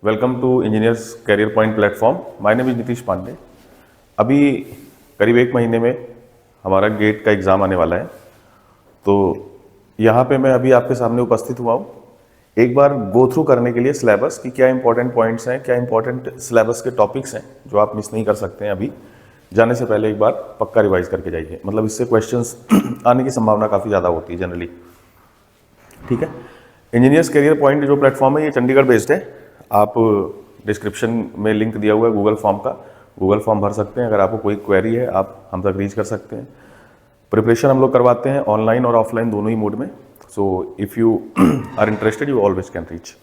Welcome to engineers career point platform. My name is Nitish Pandey. अभी करीब 1 महीने में हमारा गेट का एग्ज़ाम आने वाला है, तो यहाँ पे मैं अभी आपके सामने उपस्थित हुआ हूँ एक बार गो थ्रू करने के लिए सिलेबस की क्या इंपॉर्टेंट पॉइंट्स हैं, क्या इंपॉर्टेंट सिलेबस के टॉपिक्स हैं जो आप मिस नहीं कर सकते हैं। अभी जाने से पहले एक बार पक्का रिवाइज करके जाइए, मतलब इससे क्वेश्चंस आने की संभावना काफ़ी ज़्यादा होती है जनरली। ठीक है, इंजीनियर्स करियर पॉइंट जो प्लेटफॉर्म है ये चंडीगढ़ बेस्ड है। आप डिस्क्रिप्शन में लिंक दिया हुआ है गूगल फॉर्म का, गूगल फॉर्म भर सकते हैं। अगर आपको कोई क्वेरी है आप हम तक रीच कर सकते हैं। प्रिपरेशन हम लोग करवाते हैं ऑनलाइन और ऑफलाइन दोनों ही मोड में। So if you are interested you always can reach.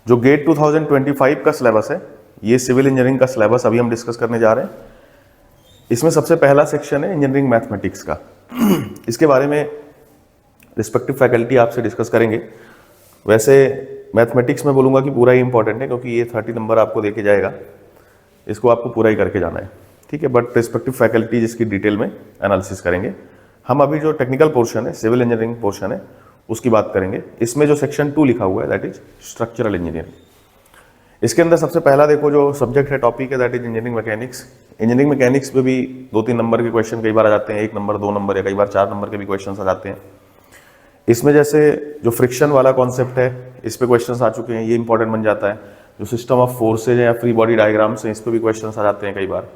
जो गेट 2025 का सिलेबस है ये सिविल इंजीनियरिंग का सिलेबस अभी हम डिस्कस करने जा रहे हैं। इसमें सबसे पहला सेक्शन है इंजीनियरिंग मैथमेटिक्स का। इसके बारे में रिस्पेक्टिव फैकल्टी आपसे डिस्कस करेंगे। वैसे मैथमेटिक्स में बोलूँगा कि पूरा ही इंपॉर्टेंट है, क्योंकि ये 30 नंबर आपको देके जाएगा, इसको आपको पूरा ही करके जाना है। ठीक है, बट रिस्पेक्टिव फैकल्टी जिसकी डिटेल में एनालिसिस करेंगे। हम अभी जो टेक्निकल पोर्शन है, सिविल इंजीनियरिंग पोर्शन है, उसकी बात करेंगे। इसमें जो सेक्शन 2 लिखा हुआ है दैट इज स्ट्रक्चरल इंजीनियरिंग। इसके अंदर सबसे पहला देखो जो सब्जेक्ट है, टॉपिक है, that is engineering mechanics. Engineering mechanics में भी 2-3 नंबर के क्वेश्चन कई बार आ जाते हैं, 1 नंबर 2 नंबर या कई बार 4 नंबर के भी क्वेश्चन आ जाते हैं। इसमें जैसे जो फ्रिक्शन वाला कॉन्सेप्ट है इस पे क्वेश्चंस आ चुके हैं, ये इंपॉर्टेंट बन जाता है। जो सिस्टम ऑफ फोर्सेज है या फ्री बॉडी डायग्राम्स हैं, इस पे भी क्वेश्चंस आ जाते हैं कई बार।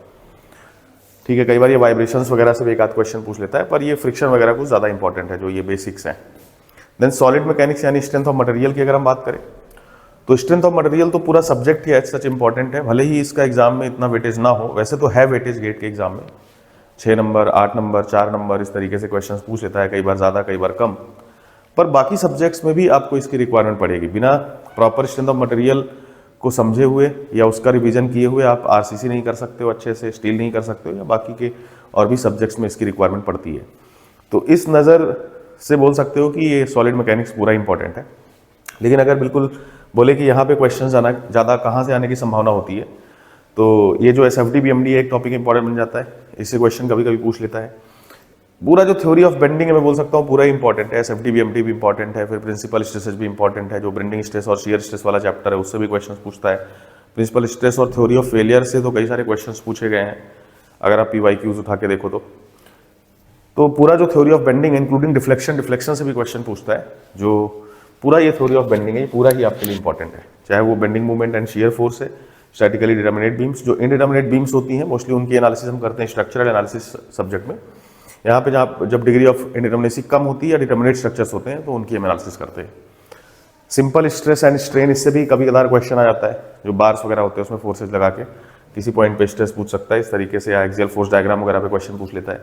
ठीक है, कई बार ये वाइब्रेशंस वगैरह से भी एक आध क्वेश्चन पूछ लेता है, पर ये फ्रिक्शन वगैरह कुछ ज़्यादा इंपॉर्टेंट है, जो ये बेसिक्स हैं। देन सॉलिड मैकेनिक्स यानी स्ट्रेंथ ऑफ मटेरियल की अगर हम बात करें तो स्ट्रेंथ ऑफ मटेरियल तो पूरा सब्जेक्ट ही एज सच इंपॉर्टेंट है। भले ही इसका एग्जाम में इतना वेटेज ना हो, वैसे तो है वेटेज गेट के एग्जाम में 6 नंबर 8 नंबर 4 नंबर इस तरीके से क्वेश्चन पूछ लेता है, कई बार ज़्यादा कई बार कम। पर बाकी सब्जेक्ट्स में भी आपको इसकी रिक्वायरमेंट पड़ेगी। बिना प्रॉपर स्ट्रेंथ ऑफ मटेरियल को समझे हुए या उसका रिवीजन किए हुए आप आरसीसी नहीं कर सकते हो अच्छे से, स्टील नहीं कर सकते हो, या बाकी के और भी सब्जेक्ट्स में इसकी रिक्वायरमेंट पड़ती है। तो इस नज़र से बोल सकते हो कि ये सॉलिड मैकेनिक्स पूरा इंपॉर्टेंट है। लेकिन अगर बिल्कुल बोले कि यहाँ पे क्वेश्चन आना ज़्यादा कहाँ से आने की संभावना होती है, तो ये जो SFD BMD एक टॉपिक इंपॉर्टेंट बन जाता है। इससे क्वेश्चन कभी कभी पूछ लेता है। पूरा जो थ्योरी ऑफ बेंडिंग है मैं बोल सकता हूँ पूरा इंपॉर्टेंट है। SFD BMD भी इंपॉर्टेंट है, फिर प्रिंसिपल स्ट्रेसेस भी इंपॉर्टेंट है। जो बेंडिंग स्ट्रेस और शियर स्ट्रेस वाला चैप्टर है उससे भी क्वेश्चन पूछता है। प्रिंसिपल स्ट्रेस और थ्योरी ऑफ फेलियर से तो कई सारे क्वेश्चन पूछे गए हैं, अगर आप PYQs उठा के देखो तो पूरा जो theory of bending including deflection से भी क्वेश्चन पूछता है। जो पूरा ये थ्योरी ऑफ बेंडिंग है पूरा ही आपके लिए इंपॉर्टेंट है, चाहे वो bending movement and shear force है, स्टैटिकली डिटर्मिनेट बीम्स। जो इनडिटर्मिनेट बीम्स होती हैं मोस्टली उनकी एनालिसिस हम करते हैं स्ट्रक्चरल एनालिसिस सब्जेक्ट में। यहाँ पे जब डिग्री ऑफ इंडिटर्मिनेसी कम होती है या डिटर्मिनेट स्ट्रक्चर्स होते हैं तो उनकी हम एनालिसिस करते हैं। सिंपल स्ट्रेस एंड स्ट्रेन, इससे भी कभी कभार क्वेश्चन आ जाता है। जो बार्स वगैरह होते हैं उसमें फोर्सेज लगा के किसी पॉइंट पे स्ट्रेस पूछ सकता है इस तरीके से, या एक्सियल फोर्स डायग्राम वगैरह पे क्वेश्चन पूछ लेता है।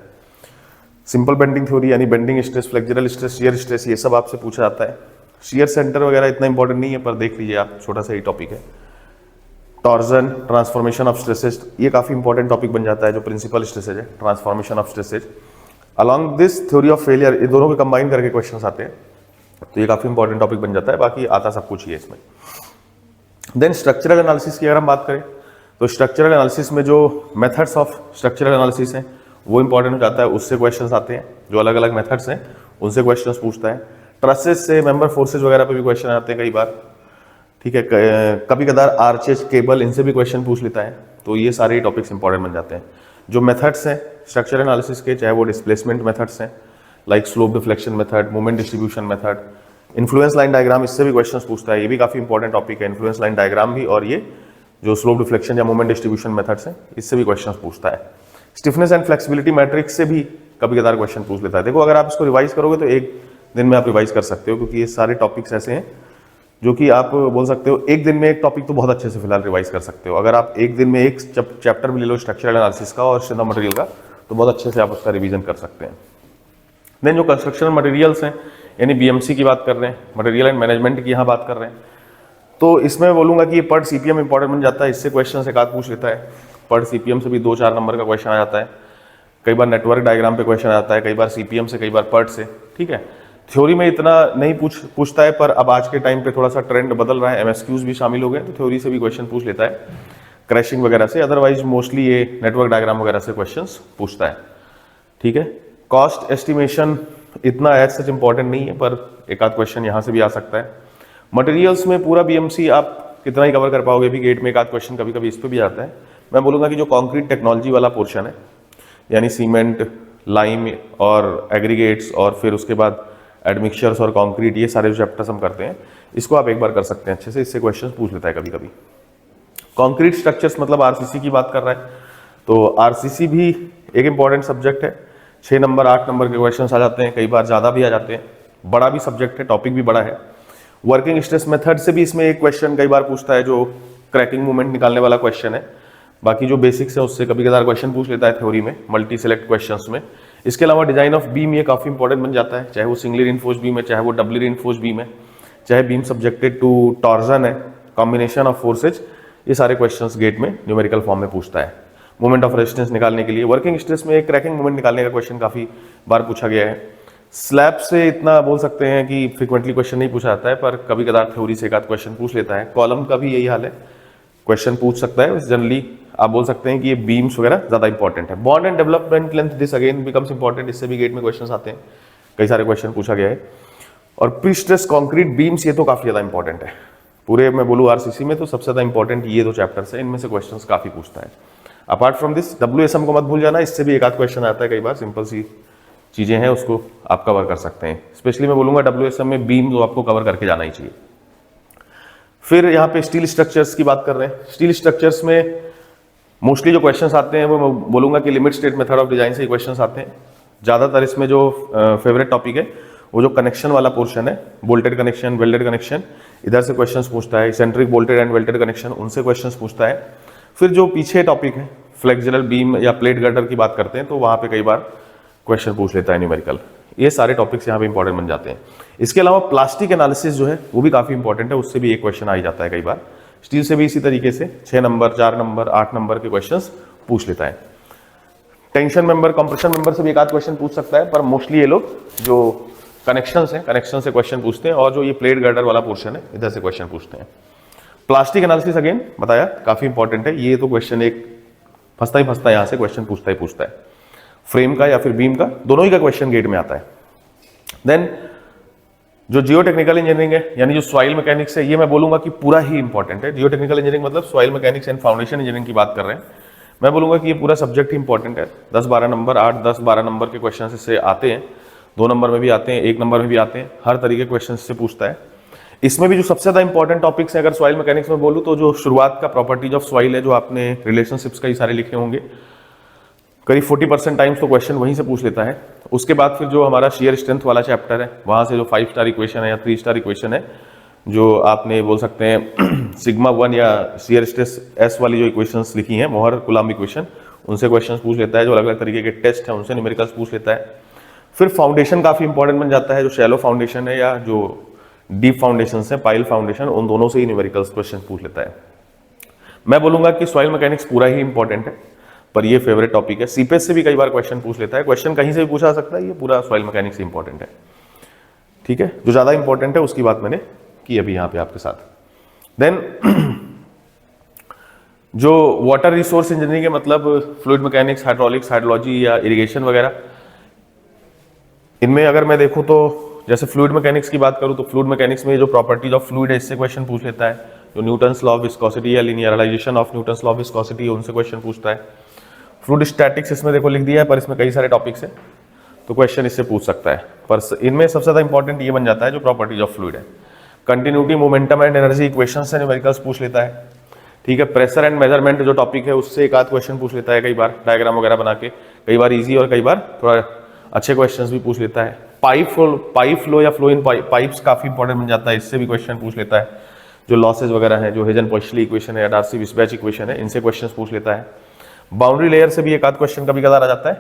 सिंपल बेंडिंग थ्योरी यानी bending stress, flexural stress, shear stress, ये सब आपसे पूछा जाता है। शियर सेंटर वगैरह इतना इंपॉर्टेंट नहीं है, पर देख लीजिए आप, छोटा सा ही टॉपिक है। टॉर्जन, ट्रांसफॉर्मेशन ऑफ स्ट्रेसेज, ये काफी इंपॉर्टेंट टॉपिक बन जाता है। जो प्रिंसिपल स्ट्रेसेज है, transformation of stresses along this theory of failure, ये दोनों को कंबाइन करके क्वेश्चंस आते हैं, तो ये काफी इंपॉर्टेंट टॉपिक बन जाता है। बाकी आता सब कुछ ही है इसमें। देन स्ट्रक्चरल एनालिसिस की अगर हम बात करें तो स्ट्रक्चरल एनालिसिस में जो मेथड्स ऑफ स्ट्रक्चरल एनालिसिस हैं वो इंपॉर्टेंट हो जाता है, उससे क्वेश्चंस आते हैं। जो अलग अलग मेथड्स हैं उनसे क्वेश्चंस पूछता है। ट्रसेस से मेंबर फोर्सेज वगैरह पे भी क्वेश्चन आते हैं कई बार। ठीक है, कभी कदार आर्चेज, केबल, इनसे भी क्वेश्चन पूछ लेता है। तो ये सारे टॉपिक्स इंपॉर्टेंट बन जाते हैं। जो मेथड्स हैं स्ट्रक्चरल एनालिसिस के, चाहे वो डिस्प्लेसमेंट मेथड्स हैं like slope deflection method, moment distribution method, influence line diagram, इससे भी क्वेश्चन पूछता है। ये भी काफी इंपॉर्टेंट टॉपिक है, इन्फ्लुएंस लाइन डायग्राम भी, और ये जो स्लोप डिफ्लेक्शन या मोमेंट डिस्ट्रीब्यूशन मेथड्स हैं इससे भी क्वेश्चन पूछता है। स्टिफनेस एंड फ्लेक्सिबिलिटी मैट्रिक्स से भी कभी कदार क्वेश्चन पूछ लेता है। देखो अगर आप इसको रिवाइज करोगे तो 1 दिन में आप रिवाइज कर सकते हो, क्योंकि ये सारे टॉपिक्स ऐसे हैं जो कि आप बोल सकते हो 1 दिन में एक टॉपिक तो बहुत अच्छे से फिलहाल रिवाइज कर सकते हो। अगर आप 1 दिन में एक चैप्टर भी ले लो स्ट्रक्चरल एनालिसिस का और स्ट्रेंथ ऑफ मटेरियल का, तो बहुत अच्छे से आप उसका रिवीजन कर सकते हैं। देन जो कंस्ट्रक्शनल मटेरियल्स हैं यानी BMC की बात कर रहे हैं, मटेरियल एंड मैनेजमेंट की यहाँ बात कर रहे हैं, तो इसमें बोलूँगा कि ये पर CPM इंपॉर्टेंट बन जाता है। इससे क्वेश्चन एक आध पूछ लेता है। पर CPM से भी 2-4 नंबर का क्वेश्चन आ जाता है। कई बार नेटवर्क डायग्राम पे क्वेश्चन आता है, कई बार CPM से, कई बार पर्ट से। ठीक है, थ्योरी में इतना नहीं पूछता है, पर अब आज के टाइम पे थोड़ा सा ट्रेंड बदल रहा है, MSQs भी शामिल हो गए, तो थ्योरी से भी क्वेश्चन पूछ लेता है, क्रैशिंग वगैरह से। अदरवाइज मोस्टली ये नेटवर्क डायग्राम वगैरह से क्वेश्चन पूछता है। ठीक है, कॉस्ट एस्टिमेशन इतना एज सच इंपॉर्टेंट नहीं है, पर एक आध क्वेश्चन यहाँ से भी आ सकता है। मटेरियल्स में पूरा BMC आप कितना ही कवर कर पाओगे भी, गेट में एक आध क्वेश्चन कभी कभी इस पर भी आता है। मैं बोलूँगा कि जो कॉन्क्रीट टेक्नोलॉजी वाला पोर्शन है, यानी सीमेंट, लाइम और एग्रीगेट्स और फिर उसके बाद एडमिक्सचर्स और कंक्रीट, ये सारे जो चैप्टर्स हम करते हैं, इसको आप एक बार कर सकते हैं अच्छे से, इससे क्वेश्चन पूछ लेता है कभी कभी। कंक्रीट स्ट्रक्चर्स मतलब आरसीसी की बात कर रहा है, तो आरसीसी भी एक इंपॉर्टेंट सब्जेक्ट है। 6 नंबर 8 नंबर के क्वेश्चन आ जाते हैं, कई बार ज़्यादा भी आ जाते हैं। बड़ा भी सब्जेक्ट है, टॉपिक भी बड़ा है। वर्किंग स्ट्रेस मेथड से भी इसमें एक क्वेश्चन कई बार पूछता है, जो क्रैकिंग मूवमेंट निकालने वाला क्वेश्चन है। बाकी जो बेसिक्स है उससे कभी कभार क्वेश्चन पूछ लेता है थ्योरी में, मल्टी सेलेक्ट क्वेश्चंस में। इसके अलावा डिजाइन ऑफ बीम ये काफ़ी इंपॉर्टेंट बन जाता है, चाहे वो सिंगली रिइंफोर्स्ड बीम है, चाहे वो डबली रिइंफोर्स्ड बीम है, चाहे बीम सब्जेक्टेड टू टॉर्जन है, कॉम्बिनेशन ऑफ फोर्सेज, ये सारे क्वेश्चंस गेट में न्यूमेरिकल फॉर्म में पूछता है। मोमेंट ऑफ रेजिस्टेंस निकालने के लिए वर्किंग स्ट्रेस में एक क्रैकिंग मूवमेंट निकालने का क्वेश्चन काफ़ी बार पूछा गया है। स्लैब से इतना बोल सकते हैं कि फ्रिक्वेंटली क्वेश्चन नहीं पूछा जाता है, पर कभी कभार थ्योरी से एक आध क्वेश्चन पूछ लेता है। कॉलम का भी यही हाल है, क्वेश्चन पूछ सकता है। जनरली आप बोल सकते हैं कि ये बीम्स वगैरह ज़्यादा इंपॉर्टेंट है। Bond and development length, this again becomes important, इससे भी गेट में क्वेश्चन आते हैं, कई सारे क्वेश्चन पूछा गया है। और प्री स्ट्रेस कॉन्क्रीट बीम्स, ये तो काफ़ी ज़्यादा इंपॉर्टेंट है। पूरे मैं बोलूँ आरसीसी में तो सबसे ज़्यादा इंपॉर्टेंट ये दो चैप्टर्स है, इनमें से क्वेश्चन काफ़ी पूछता है। अपार्ट फ्रॉम दिस WSM को मत भूल जाना, इससे भी एक आध क्वेश्चन आता है कई बार, सिंपल सी चीज़ें हैं, उसको आप कवर कर सकते हैं। स्पेशली मैं बोलूँगा WSM में बीम तो आपको कवर करके जाना ही चाहिए। फिर यहाँ पे स्टील स्ट्रक्चर्स की बात कर रहे हैं। स्टील स्ट्रक्चर्स में मोस्टली जो क्वेश्चंस आते हैं वो मैं बोलूँगा कि limit state method of design से क्वेश्चंस आते हैं ज़्यादातर। इसमें जो फेवरेट टॉपिक है वो जो कनेक्शन वाला पोर्शन है, बोल्टेड कनेक्शन, वेल्डेड कनेक्शन, इधर से क्वेश्चंस पूछता है। Centric bolted and welded connection, उनसे क्वेश्चंस पूछता है। फिर जो पीछे टॉपिक है फ्लेक्सुरल बीम या प्लेट गर्डर की बात करते हैं, तो वहाँ पे कई बार क्वेश्चन पूछ लेता है न्यूमेरिकल। ये सारे टॉपिक्स यहाँ पे इंपॉर्टेंट बन जाते हैं। इसके अलावा प्लास्टिक एनालिसिस जो है वो भी काफ़ी इंपॉर्टेंट है, उससे भी एक क्वेश्चन आ ही जाता है कई बार। स्टील से भी इसी तरीके से 6 नंबर 4 नंबर 8 नंबर के क्वेश्चंस पूछ लेता है। टेंशन मेंबर, कंप्रेशन मेंबर से भी एक आध क्वेश्चन पूछ सकता है, पर मोस्टली ये लोग जो कनेक्शंस हैं, कनेक्शन से क्वेश्चन पूछते हैं, और जो ये प्लेट गर्डर वाला पोर्शन है इधर से क्वेश्चन पूछते हैं। प्लास्टिक एनालिसिस अगेन बताया काफ़ी इंपॉर्टेंट है, ये तो क्वेश्चन एक फंसता ही फंसता है, यहाँ से क्वेश्चन पूछता ही पूछता है। फ्रेम का या फिर बीम का, दोनों ही का क्वेश्चन गेट में आता है। देन जो जियोटेक्निकल इंजीनियरिंग है, यानी जो सॉइल मैकेनिक्स है, ये मैं बोलूंगा कि पूरा ही इंपॉर्टेंट है। जियोटेक्निकल इंजीनियरिंग मतलब soil mechanics and foundation engineering की बात कर रहे हैं। मैं बोलूंगा कि ये पूरा सब्जेक्ट ही इंपॉर्टेंट है। 10-12 नंबर, 8-10-12 नंबर के क्वेश्चन इससे आते हैं, 2 नंबर में भी आते हैं, 1 नंबर में भी आते हैं, हर तरीके के क्वेश्चन से पूछता है। इसमें भी जो सबसे ज़्यादा इंपॉर्टेंट टॉपिक्स हैं अगर सॉइल मैकेनिक्स में बोलूँ तो जो शुरुआत का प्रॉपर्टीज ऑफ सॉइल है, जो आपने रिलेशनशिप्स कई सारे लिखे होंगे, करीब 40% टाइम्स तो क्वेश्चन वहीं से पूछ लेता है। उसके बाद फिर जो हमारा शेयर स्ट्रेंथ वाला चैप्टर है, वहाँ से जो 5 स्टार इक्वेशन है या 3 स्टार इक्वेशन है, जो आपने बोल सकते हैं सिग्मा 1 या शेयर स्ट्रेस एस वाली जो इक्वेशंस लिखी हैं, मोहर कुलाम्ब इक्वेशन, उनसे क्वेश्चन पूछ लेता है। जो अलग अलग तरीके के टेस्ट हैं उनसे न्यूमेरिकल्स पूछ लेता है। फिर फाउंडेशन काफ़ी इंपॉर्टेंट बन जाता है, जो शैलो फाउंडेशन है या जो डीप फाउंडेशन है, पाइल फाउंडेशन, उन दोनों से ही न्यूमेरिकल्स क्वेश्चन पूछ लेता है। मैं बोलूँगा कि सॉइल मैकेनिक्स पूरा ही इंपॉर्टेंट है, पर ये फेवरेट टॉपिक है। सीपेस से भी कई बार क्वेश्चन पूछ लेता है, क्वेश्चन कहीं से भी पूछा सकता है, ये पूरा सॉइल मैकेनिक्स इंपॉर्टेंट है। ठीक है, जो ज़्यादा इंपॉर्टेंट है उसकी बात मैंने की अभी यहाँ पे आपके साथ। देन जो वाटर रिसोर्स इंजीनियरिंग है, मतलब फ्लूइड मैकेनिक्स, हाइड्रोलिक्स, हाइड्रोलॉजी या इरिगेशन वगैरह, इनमें अगर मैं देखूँ तो जैसे फ्लूइड मैकेनिक्स की बात करूँ तो फ्लूइड मैकेनिक्स में जो प्रॉपर्टीज ऑफ फ्लूइड है इससे क्वेश्चन पूछ लेता है। जो न्यूटन्स लॉ ऑफ विस्कोसिटी या linearization of Newton's law of viscosity, उनसे क्वेश्चन पूछता है। फ्लूइड स्टैटिक्स इसमें देखो लिख दिया है, पर इसमें कई सारे टॉपिक्स हैं, तो क्वेश्चन इससे पूछ सकता है। पर इनमें सबसे ज़्यादा इंपॉर्टेंट ये बन जाता है जो प्रॉपर्टीज ऑफ फ्लूइड है। Continuity, momentum and energy equation से न्यूमेरिकल्स पूछ लेता है। ठीक है, प्रेशर एंड मेजरमेंट जो टॉपिक है उससे एक आध क्वेश्चन पूछ लेता है कई बार, डायग्राम वगैरह बना के, कई बार ईजी और कई बार थोड़ा अच्छे क्वेश्चंस भी पूछ लेता है। पाइप फ्लो या फ्लो इन पाइप्स काफ़ी इंपॉर्टेंट बन जाता है, इससे भी क्वेश्चन पूछ लेता है। जो लॉसेज वगैरह हैं, जो हेजन-पोइसली इक्वेशन है या डार्सी-विस्बैच इक्वेशन है, इनसे क्वेश्चन पूछ लेता है। बाउंड्री लेयर से भी एक आध क्वेश्चन कभी कदार आ जाता है,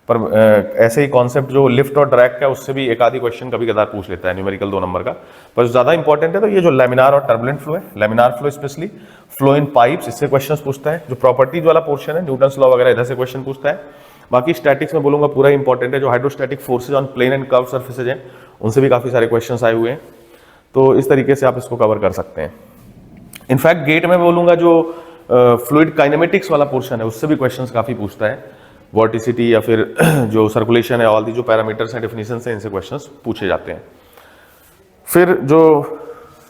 पर ऐसे ही कॉन्सेप्ट जो लिफ्ट और ड्रैग का, उससे भी एक आधी क्वेश्चन कभी कदार पूछ लेता है न्यूमेरिकल 2 नंबर का। पर ज़्यादा इंपॉर्टेंट है तो ये जो लैमिनार और टर्बुलेंट फ्लो है, laminar flow specially, flow in pipes, इससे क्वेश्चन पूछता है। जो प्रॉपर्टीज वाला पोर्शन है, न्यूटन्स लॉ वगैरह, इधर से क्वेश्चन पूछता है। बाकी स्टैटिक्स में बोलूँगा पूरा इंपॉर्टेंट है। जो hydrostatic forces on plane and curve surfaces हैं, उनसे भी काफ़ी सारे क्वेश्चंस आए हुए हैं, तो इस तरीके से आप इसको कवर कर सकते हैं। इनफैक्ट गेट में बोलूँगा जो फ्लूइड काइनेमेटिक्स वाला पोर्शन है, उससे भी क्वेश्चंस काफ़ी पूछता है। वॉर्टिसिटी या फिर जो सर्कुलेशन है, ऑल दी जो पैरामीटर्स हैं, डेफिनेशन है, इनसे क्वेश्चंस पूछे जाते हैं। फिर जो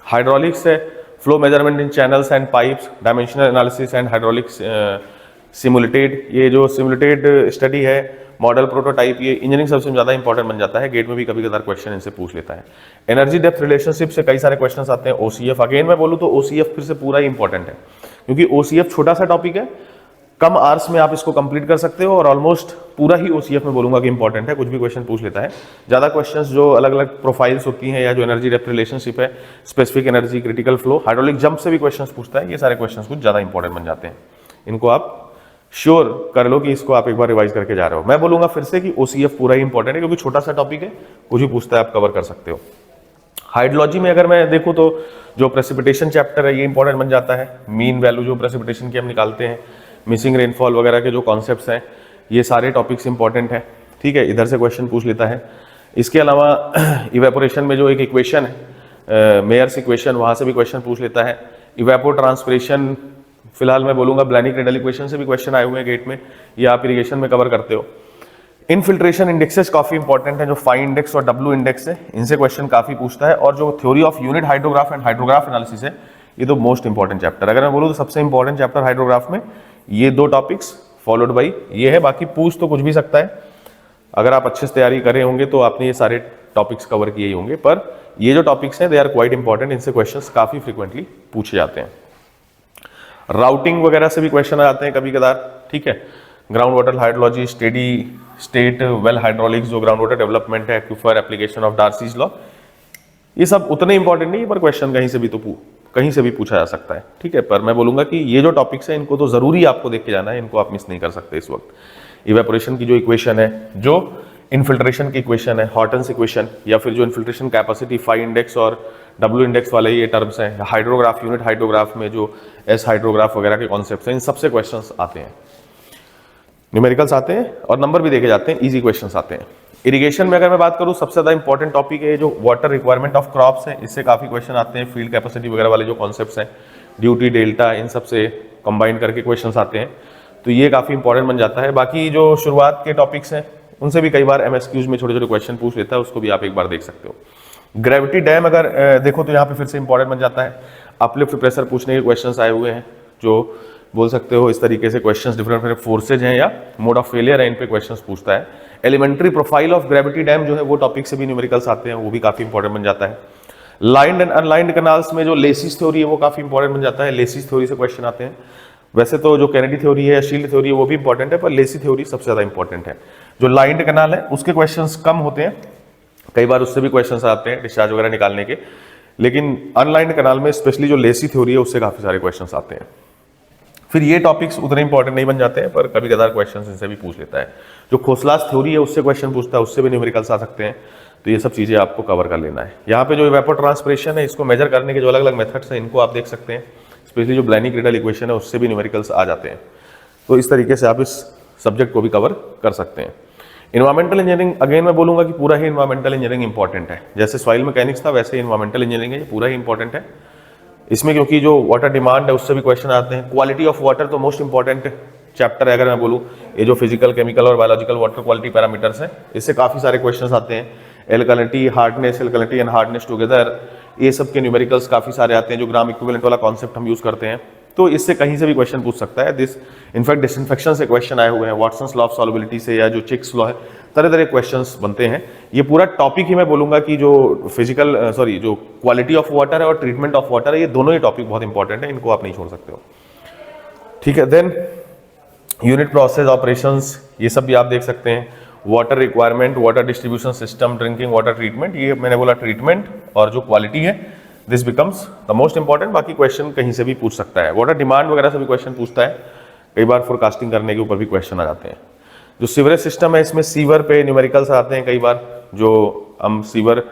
हाइड्रोलिक्स है, flow measurement in channels and pipes, dimensional analysis and hydraulic simulated, ये जो सिमुलेटेड स्टडी है, मॉडल प्रोटोटाइप, ये इंजीनियरिंग सबसे ज़्यादा इंपॉर्टेंट बन जाता है। गेट में भी कभी कभार क्वेश्चन इनसे पूछ लेता है। एनर्जी डेप्थ रिलेशनशिप से कई सारे क्वेश्चंस आते हैं। ओसीएफ, अगेन मैं बोलूँ तो ओसीएफ फिर से पूरा ही इंपॉर्टेंट है, क्योंकि ओसीएफ छोटा सा टॉपिक है, कम आवर्स में आप इसको कंप्लीट कर सकते हो और ऑलमोस्ट पूरा ही ओसीएफ में बोलूंगा कि इंपॉर्टेंट है, कुछ भी क्वेश्चन पूछ लेता है। ज़्यादा क्वेश्चंस जो अलग अलग प्रोफाइल्स होती हैं या जो एनर्जी डेप्थ रिलेशनशिप है, specific energy, critical flow, hydraulic jump से भी क्वेश्चंस पूछता है, ये सारे क्वेश्चंस कुछ ज़्यादा इंपॉर्टेंट बन जाते हैं। इनको आप श्योर कर लो कि इसको आप एक बार रिवाइज करके जा रहे हो। मैं बोलूंगा फिर से कि ओसीएफ पूरा ही इंपॉर्टेंट है, क्योंकि छोटा सा टॉपिक है, कुछ भी पूछता है आप कवर कर सकते हो। हाइड्रोलॉजी में अगर मैं देखूं तो जो प्रेसिपिटेशन चैप्टर है ये इंपॉर्टेंट बन जाता है। मीन वैल्यू जो प्रेसिपिटेशन की हम निकालते हैं, मिसिंग रेनफॉल वगैरह के जो कॉन्सेप्ट्स हैं, ये सारे टॉपिक्स इंपॉर्टेंट हैं। ठीक है, इधर से क्वेश्चन पूछ लेता है। इसके अलावा इवेपोरेशन में जो एक इक्वेशन है, मेयर्स इक्वेशन, वहां से भी क्वेश्चन पूछ लेता है। इवेपो ट्रांसपिरेशन, फिलहाल मैं बोलूंगा ब्लैनी-क्रेडल इक्वेशन से भी क्वेश्चन आए हुए हैं गेट में, ये आप इरिगेशन में कवर करते हो। इनफिल्ट्रेशन इंडेक्सेस काफी इंपॉर्टेंट है, जो फाई इंडेक्स और डब्ल्यू इंडेक्स है, इनसे क्वेश्चन काफी पूछता है। और जो theory of unit hydrograph and hydrograph analysis है, ये तो मोस्ट इंपॉर्टेंट चैप्टर। अगर मैं बोलूँ तो सबसे इंपॉर्टेंट चैप्टर हाइड्रोग्राफ में ये दो टॉपिक्स फॉलोड बाई ये है। बाकी पूछ तो कुछ भी सकता है, अगर आप अच्छे से तैयारी करे होंगे तो आपने ये सारे टॉपिक्स कवर किए ही होंगे, पर ये जो टॉपिक्स हैं दे आर क्वाइट इंपॉर्टेंट, इनसे क्वेश्चंस काफी फ्रिक्वेंटली पूछे जाते हैं। राउटिंग वगैरह से भी क्वेश्चन आते हैं कभी कदार। ठीक है, ground water hydrology, steady state well hydraulics, जो ग्राउंड वाटर डेवलपमेंट है, aquifer, application of Darcy's law, ये सब उतने इंपॉर्टेंट नहीं है, पर क्वेश्चन कहीं से भी पूछा जा सकता है। ठीक है, पर मैं बोलूंगा कि ये जो टॉपिक्स हैं इनको तो जरूरी आपको देख के जाना है, इनको आप मिस नहीं कर सकते इस वक्त। इवेपोरेशन की जो इक्वेशन है, जो इन्फिल्ट्रेशन की इक्वेशन है, हॉटन्स इक्वेशन, या फिर जो इन्फिल्ट्रेशन कैपेसिटी, फाई इंडेक्स और डब्ल्यू इंडेक्स वाले ये टर्म्स हैं, हाइड्रोग्राफ, यूनिट हाइड्रोग्राफ में जो एस हाइड्रोग्राफ वगैरह के कॉन्सेप्ट्स हैं, इन सबसे क्वेश्चंस आते हैं। न्यूमेरिकल्स आते हैं और नंबर भी देखे जाते हैं, इजी क्वेश्चंस आते हैं। इरिगेशन में अगर मैं बात करूं, सबसे ज्यादा इंपॉर्टेंट टॉपिक है जो वाटर रिक्वायरमेंट ऑफ क्रॉप्स है, इससे काफी क्वेश्चन आते हैं। फील्ड कैपेसिटी वगैरह वाले जो कॉन्सेप्ट्स हैं, ड्यूटी, डेल्टा, इन सब से कंबाइन करके क्वेश्चंस आते हैं, तो ये काफी इंपॉर्टेंट बन जाता है। बाकी जो शुरुआत के टॉपिक्स हैं उनसे भी कई बार एमएसक्यूज में छोटे छोटे क्वेश्चन पूछ लेता है, उसको भी आप एक बार देख सकते हो। ग्रेविटी डैम अगर देखो तो यहाँ पे फिर से इंपॉर्टेंट बन जाता है। अपलिफ्ट प्रेशर पूछने के क्वेश्चंस आए हुए हैं, जो बोल सकते हो इस तरीके से क्वेश्चंस डिफरेंट फोर्सेज हैं या मोड ऑफ फेलियर है, इन पे क्वेश्चंस पूछता है। Elementary profile of gravity dam जो है वो टॉपिक से भी न्यूमेरिकल्स आते हैं, वो भी काफी इंपॉर्टेंट बन जाता है। लाइंड एंड अनलाइंड कैनाल्स में जो लेसिस थ्योरी है वो काफी इंपॉर्टेंट बन जाता है, लेसिस थ्योरी से क्वेश्चन आते हैं। वैसे तो जो कैनेडी थ्योरी है, शील्ड थ्योरी है, वो भी इंपॉर्टेंट है, पर लेसी थ्योरी सबसे ज्यादा इंपॉर्टेंट है। जो लाइंड कैनाल है उसके क्वेश्चंस कम होते हैं, कई बार उससे भी क्वेश्चंस आते हैं डिस्चार्ज वगैरह निकालने के, लेकिन अनलाइंड कैनाल में स्पेशली जो लेसी थ्योरी है उससे काफी सारे क्वेश्चंस आते हैं। फिर ये टॉपिक्स उतने इंपॉर्टेंट नहीं बन जाते हैं, पर कभी कदार क्वेश्चंस इनसे भी पूछ लेता है। जो खोसलास थ्योरी है उससे क्वेश्चन पूछता है, उससे भी न्यूमेरिकल्स आ सकते हैं, तो ये सब चीजें आपको कवर कर लेना है। यहाँ पे जो इवेपोर ट्रांसपिरेशन है, इसको मेजर करने के जो अलग अलग मेथड्स हैं इनको आप देख सकते हैं, स्पेशली जो ब्लैनी-क्रेडल इक्वेशन है उससे भी न्यूमेरिकल्स आ जाते हैं, तो इस तरीके से आप इस सब्जेक्ट को भी कवर कर सकते हैं। इन्वायरमेंटल इंजीनियरिंग, अगेन मैं बोलूंगा कि पूरा ही इन्वायरमेंटल इंजीनियरिंग इंपॉर्टेंट है, जैसे सॉइल मैकेनिक्स था वैसे इन्वायरमेंटल इंजीनियरिंग है, ये पूरा ही इंपॉर्टेंट है। इसमें क्योंकि जो वाटर डिमांड है उससे भी क्वेश्चन आते हैं। क्वालिटी ऑफ वाटर तो मोस्ट इंपॉर्टेंट चैप्टर है, अगर मैं बोलूँ ये जो फिजिकल, केमिकल और बायोलॉजिकल वाटर क्वालिटी पैरामीटर्स हैं, इससे काफी सारे क्वेश्चंस आते हैं। Alkalinity, hardness, alkalinity and hardness together, ये सब के न्यूमेरिकल्स काफी सारे आते हैं, जो ग्राम इक्विवेलेंट वाला कॉन्सेप्ट हम यूज करते हैं, तो इससे कहीं से भी क्वेश्चन पूछ सकता है। इनफैक्ट डिसइंफेक्शन से क्वेश्चन आए हुए हैं, वाटसन्स लॉ ऑफ सॉल्युबिलिटी से, या जो चिक्स लॉ है, तरह तरह क्वेश्चंस बनते हैं। ये पूरा टॉपिक ही मैं बोलूंगा कि जो जो क्वालिटी ऑफ वाटर है और ट्रीटमेंट ऑफ वाटर है, ये दोनों ही टॉपिक बहुत इंपॉर्टेंट है, इनको आप नहीं छोड़ सकते हो। ठीक है, देन यूनिट प्रोसेस ऑपरेशंस, ये सब भी आप देख सकते हैं। Water requirement, water distribution system, drinking water treatment, ये मैंने बोला ट्रीटमेंट, और जो क्वालिटी है this becomes the most important. बाकी क्वेश्चन कहीं से भी पूछ सकता है, वाटर डिमांड वगैरह से भी क्वेश्चन पूछता है, कई बार फोरकास्टिंग करने के ऊपर भी क्वेश्चन आ जाते हैं। जो सीवरेज सिस्टम है, इसमें सीवर पे न्यूमेरिकल्स आते हैं कई बार, जो हम सीवर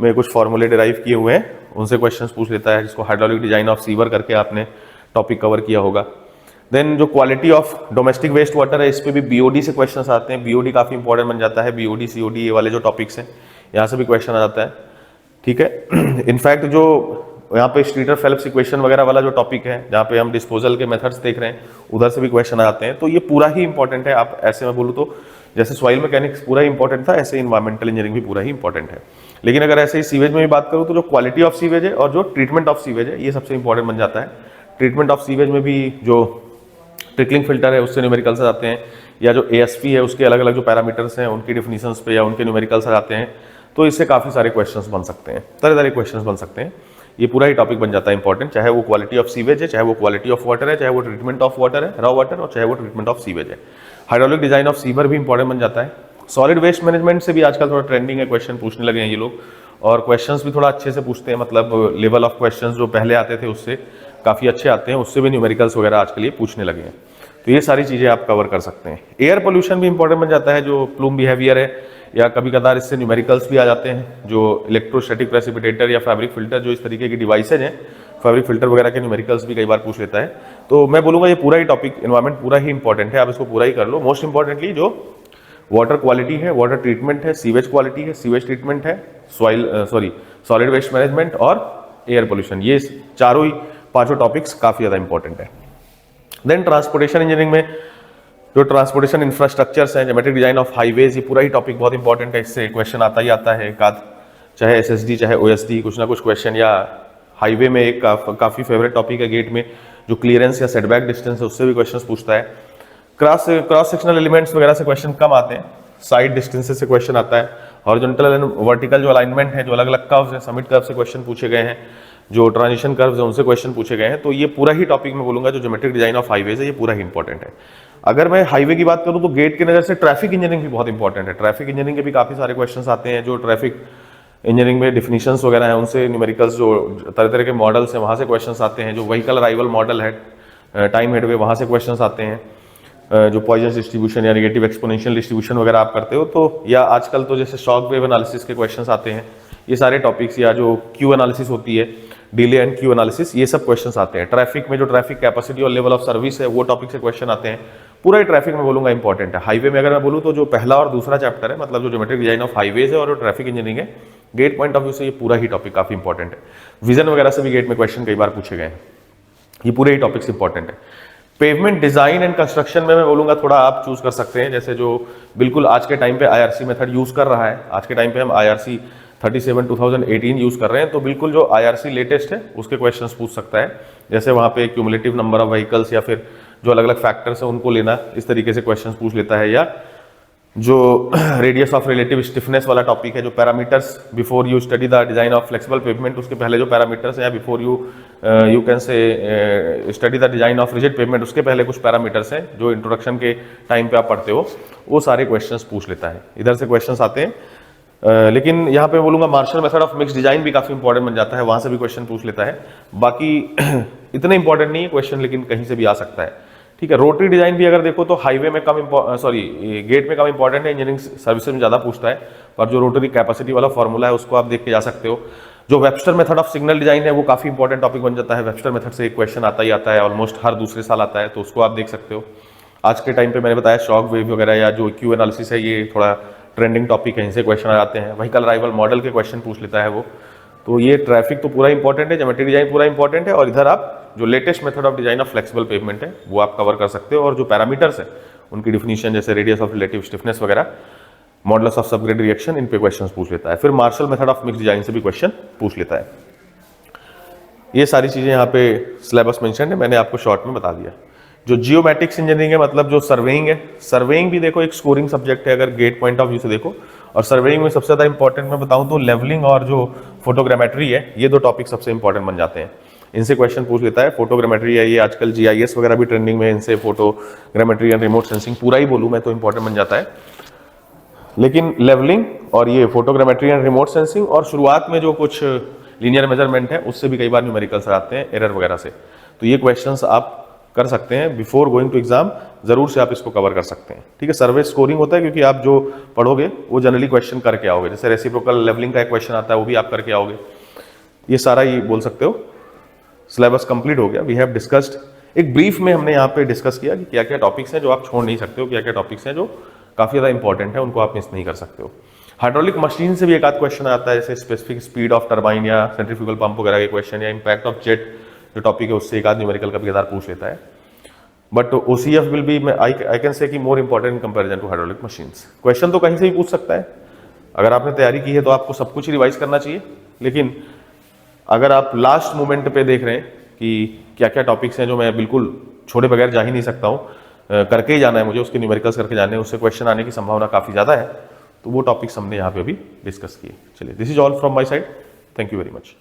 में कुछ फॉर्मूले डिराइव किए हुए हैं उनसे क्वेश्चंस पूछ लेता है, जिसको हाइड्रोलिक डिजाइन ऑफ सीवर करके आपने टॉपिक कवर किया होगा। देन जो quality of domestic waste water है, इस पे भी बीओडी से क्वेश्चंस आते हैं, बीओडी काफी इंपॉर्टेंट बन जाता है, बीओडी, सीओडी, ये वाले जो टॉपिक्स हैं यहाँ से भी क्वेश्चन आ जाता है। ठीक है, इनफैक्ट जो यहाँ पे स्ट्रीटर फेल्प्स इक्वेशन वगैरह वाला जो टॉपिक है, जहाँ पे हम डिस्पोजल के मेथड्स देख रहे हैं, उधर से भी क्वेश्चन आते हैं, तो ये पूरा ही इंपॉर्टेंट है। आप ऐसे में बोलूँ तो जैसे सॉइल मैकेनिक्स पूरा ही इंपॉर्टेंट था, ऐसे इन्वायरमेंटल इंजीनियरिंग भी पूरा ही इंपॉर्टेंट है। लेकिन अगर ऐसे ही सीवेज में भी बात करूँ तो जो क्वालिटी ऑफ सीवेज है और जो ट्रीटमेंट ऑफ सीवेज है ये सबसे इंपॉर्टेंट बन जाता है। ट्रीटमेंट ऑफ सीवेज में भी जो ट्रिकलिंग फिल्टर है उससे न्यूमेरिकल्स आते हैं, या जो एएसपी है उसके अलग अलग जो पैरामीटर्स हैं उनकी डिफिनीशंस पे या उनके न्यूमेरिकल्स आ जाते हैं, तो इससे काफ़ी सारे क्वेश्चंस बन सकते हैं, तरह तरह के क्वेश्चंस बन सकते हैं। ये पूरा ही टॉपिक बन जाता है इंपॉर्टेंट, चाहे वो क्वालिटी ऑफ सीवेज है, चाहे वो क्वालिटी ऑफ वाटर है, चाहे वो ट्रीटमेंट ऑफ वाटर है रॉ वाटर, और चाहे वो ट्रीटमेंट ऑफ सीवेज है। हाइड्रोलिक डिजाइन ऑफ सीवर भी इंपॉर्टेंट बन जाता है। सॉलिड वेस्ट मैनेजमेंट से भी आजकल थोड़ा ट्रेंडिंग है, क्वेश्चन पूछने लगे हैं ये लोग, और क्वेश्चंस भी थोड़ा अच्छे से पूछते हैं, मतलब लेवल ऑफ क्वेश्चंस जो पहले आते थे उससे काफ़ी अच्छे आते हैं, उससे भी न्यूमेरिकल्स वगैरह आज के लिए पूछने लगे हैं। तो ये सारी चीज़ें आप कवर कर सकते हैं। एयर पोल्यूशन भी इंपॉर्टेंट बन जाता है, जो प्लूम बिहेवियर है, या कभी कभार इससे न्यूमेरिकल्स भी आ जाते हैं, जो इलेक्ट्रोस्टैटिक प्रेसिपिटेटर या फैब्रिक फिल्टर, जो इस तरीके की डिवाइसेज हैं, फैब्रिक फिल्टर वगैरह के न्यूमेरिकल्स भी कई बार पूछ लेता है। तो मैं बोलूँगा ये पूरा ही टॉपिक एनवायरमेंट पूरा ही इंपॉर्टेंट है, आप इसको पूरा ही कर लो। मोस्ट इंपॉर्टेंटली जो वाटर क्वालिटी है, वाटर ट्रीटमेंट है, सीवेज क्वालिटी है, सीवेज ट्रीटमेंट है, सॉलिड वेस्ट मैनेजमेंट और एयर पोल्यूशन, ये चारों ही पांचों टॉपिक्स काफ़ी ज़्यादा इंपॉर्टेंट है। देन ट्रांसपोर्टेशन इंजीनियरिंग में जो ट्रांसपोर्टेशन इंफ्रास्ट्रक्चर्स हैं, ज्योमेट्रिक डिजाइन ऑफ हाईवेज, ये पूरा ही टॉपिक बहुत इंपॉर्टेंट है, इससे क्वेश्चन आता ही आता है एक आध, चाहे एसएसडी चाहे ओएसडी, कुछ ना कुछ क्वेश्चन। या हाईवे में एक काफ़ी फेवरेट टॉपिक है गेट में, जो क्लियरेंस या सेटबैक डिस्टेंस है, उससे भी क्वेश्चन पूछता है। क्रॉस सेक्शनल एलिमेंट्स वगैरह से क्वेश्चन कम आते हैं, साइड डिस्टेंसेस से क्वेश्चन आता है। हॉरिजॉन्टल एंड वर्टिकल जो अलाइनमेंट है, जो अलग अलग कर्व्स हैं, समिट कर्व से क्वेश्चन पूछे गए हैं, जो ट्रांजिशन कर्व्स हैं उनसे क्वेश्चन पूछे गए हैं। तो ये पूरा ही टॉपिक मैं बोलूंगा जो ज्योमेट्रिक डिजाइन ऑफ हाईवेज है, ये पूरा ही इंपॉर्टेंट है। अगर मैं हाईवे की बात करूं तो गेट की नज़र से ट्रैफिक इंजीनियरिंग भी बहुत इंपॉर्टेंट है। ट्रैफिक इंजीनियरिंग के भी काफ़ी सारे क्वेश्चंस आते हैं, जो ट्रैफिक इंजीनियरिंग में डिफिनीशंस वगैरह हैं उनसे न्यूमेरिकल्स, जो तरह तरह के मॉडल्स हैं वहाँ से क्वेश्चंस आते हैं, जो व्हीकल अराइवल मॉडल है, टाइम हेडवे, वहाँ से क्वेश्चंस आते हैं, जो पॉइजन डिस्ट्रीब्यूशन या नेगेटिव एक्सपोनेंशियल डिस्ट्रीब्यूशन वगैरह आप करते हो, तो या आजकल तो जैसे शॉक वेव एनालिसिस के क्वेश्चंस आते हैं, ये सारे टॉपिक्स, या जो क्यू एनालिसिस होती है, डिले एंड क्यू एनालिसिस, ये सब क्वेश्चंस आते हैं। ट्रैफिक में जो ट्रैफिक कैपेसिटी और लेवल ऑफ सर्विस है वो टॉपिक से क्वेश्चन आते हैं। पूरा ही ट्रैफिक में बोलूंगा इंपॉर्टेंट है। हाईवे में अगर मैं बोलूँ तो जो पहला और दूसरा चैप्टर है, मतलब जो ज्योमेट्रिक डिजाइन ऑफ हाईवेज है और जो ट्रैफिक इंजीनियरिंग है, गेट पॉइंट ऑफ व्यू से ये पूरा ही टॉपिक काफी इंपॉर्टेंट है। विजन वगैरह से भी गेट में क्वेश्चन कई बार पूछे गए हैं, ये पूरे ही टॉपिक्स इंपॉर्टेंट है। पेवमेंट डिजाइन एंड कंस्ट्रक्शन में मैं बोलूंगा थोड़ा आप चूज कर सकते हैं, जैसे जो बिल्कुल आज के टाइम पे आईआरसी मेथड यूज कर रहा है, आज के टाइम पे हम आईआरसी 37 2018 यूज कर रहे हैं, तो बिल्कुल जो आईआरसी लेटेस्ट है उसके क्वेश्चंस पूछ सकता है। जैसे वहाँ पे क्यूमुलेटिव नंबर ऑफ व्हीकल्स या फिर जो अलग अलग फैक्टर्स है उनको लेना, इस तरीके से क्वेश्चंस पूछ लेता है। या जो रेडियस ऑफ रिलेटिव स्टिफनेस वाला टॉपिक है, जो parameters before you study the design of flexible pavement, उसके पहले जो पैरामीटर्स हैं, या before you can say study the design of rigid pavement, उसके पहले कुछ पैरामीटर्स हैं जो इंट्रोडक्शन के टाइम पे आप पढ़ते हो, वो सारे क्वेश्चंस पूछ लेता है। इधर से क्वेश्चंस आते हैं। लेकिन यहाँ पे बोलूंगा Marshall method of mix design भी काफी इंपॉर्टेंट बन जाता है, वहां से भी क्वेश्चन पूछ लेता है। बाकी इतने इंपॉर्टेंट नहीं है क्वेश्चन, लेकिन कहीं से भी आ सकता है, ठीक है। रोटरी डिजाइन भी अगर देखो तो हाईवे में गेट में कम इंपॉर्टेंट है, इंजीनियरिंग सर्विसेज में ज्यादा पूछता है, पर जो रोटरी कैपेसिटी वाला फॉर्मूला है उसको आप देख के जा सकते हो। जो Webster method of signal design है वो काफी इंपॉर्टेंट टॉपिक बन जाता है, वेबस्टर मेथड से एक क्वेश्चन आता ही आता है, ऑलमोस्ट हर दूसरे साल आता है, तो उसको आप देख सकते हो। आज के टाइम पे मैंने बताया शॉक वेव वगैरह या जो क्यू एनालिसिस है, ये थोड़ा ट्रेंडिंग टॉपिक है, इनसे क्वेश्चन आ जाते हैं। व्हीकल अराइवल मॉडल के क्वेश्चन पूछ लेता है वो। तो ये ट्रैफिक तो पूरा इंपॉर्टेंट है, ज्योमेट्रिक डिजाइन पूरा इंपॉर्टेंट है, और इधर आप जो latest method of design of flexible pavement है वो आप कवर कर सकते हो, और जो पैरामीटर्स है उनकी डिफिनीशन, जैसे रेडियस ऑफ रिलेटिव स्टिफनेस वगैरह, मॉडुलस ऑफ सबग्रेड रिएक्शन, इन पे क्वेश्चंस पूछ लेता है। फिर Marshall method of mix design से भी क्वेश्चन पूछ लेता है। ये सारी चीजें यहाँ पे सिलेबस मेंशन है, मैंने आपको शॉर्ट में बता दिया। जो जियोमेट्रिक्स इंजीनियरिंग है, मतलब जो सर्वेइंग है, सर्वेइंग भी देखो एक स्कोरिंग सब्जेक्ट है अगर गेट पॉइंट ऑफ व्यू से देखो, और सर्वेइंग में सबसे ज्यादा इंपॉर्टेंट मैं बताऊं तो लेवलिंग और जो फोटोग्रामेट्री है, ये दो टॉपिक सबसे इंपॉर्टेंट बन जाते हैं। इनसे क्वेश्चन पूछ लेता है। फोटोग्रामेट्री है, ये आजकल जीआईएस वगैरह भी ट्रेंडिंग में है, इनसे फोटोग्रामेट्री एंड रिमोट सेंसिंग पूरा ही बोलूं मैं तो इंपॉर्टेंट बन जाता है। लेकिन लेवलिंग और ये फोटोग्रामेट्री एंड रिमोट सेंसिंग और शुरुआत में जो कुछ लीनियर मेजरमेंट है उससे भी कई बार न्यूमेरिकल्स आते हैं एरर वगैरह से, तो ये क्वेश्चंस आप कर सकते हैं बिफोर गोइंग टू एग्जाम, जरूर से आप इसको कवर कर सकते हैं, ठीक है। सर्वे स्कोरिंग होता है क्योंकि आप जो पढ़ोगे वो जनरली क्वेश्चन करके आओगे, जैसे रेसिप्रोकल लेवलिंग का एक क्वेश्चन आता है वो भी आप करके आओगे, ये सारा ही बोल सकते हो। सिलेबस कंप्लीट हो गया। वी हैव डिस्कस्ड, एक ब्रीफ में हमने यहाँ पे डिस्कस किया कि क्या क्या टॉपिक्स हैं जो आप छोड़ नहीं सकते हो, क्या क्या टॉपिक्स हैं जो काफी ज्यादा इंपॉर्टेंट है, उनको आप मिस नहीं कर सकते हो। हाइड्रोलिक मशीन से भी एक आध क्वेश्चन आता है, जैसे स्पेसिफिक स्पीड ऑफ टरबाइन या सेंट्रीफ्यूगल पंप वगैरह के क्वेश्चन, या इंपैक्ट ऑफ जेट जो टॉपिक है उससे एक आध न्यूमेरिकल कभी कभार पूछ लेता है। But OCF will be, I can say कि more important in comparison to hydraulic machines. Question तो कहीं से भी पूछ सकता है, अगर आपने तैयारी की है तो आपको सब कुछ रिवाइज करना चाहिए, लेकिन अगर आप लास्ट मोमेंट पे देख रहे हैं कि क्या क्या टॉपिक्स हैं जो मैं बिल्कुल छोड़े बगैर जा ही नहीं सकता हूँ, करके ही जाना है मुझे, उसके न्यूमेरिकल्स करके जाने हैं, उससे क्वेश्चन आने की संभावना काफ़ी ज़्यादा है, तो वो टॉपिक्स हमने यहाँ पे अभी डिस्कस किए। चलिए, this is all from my side, thank you very much.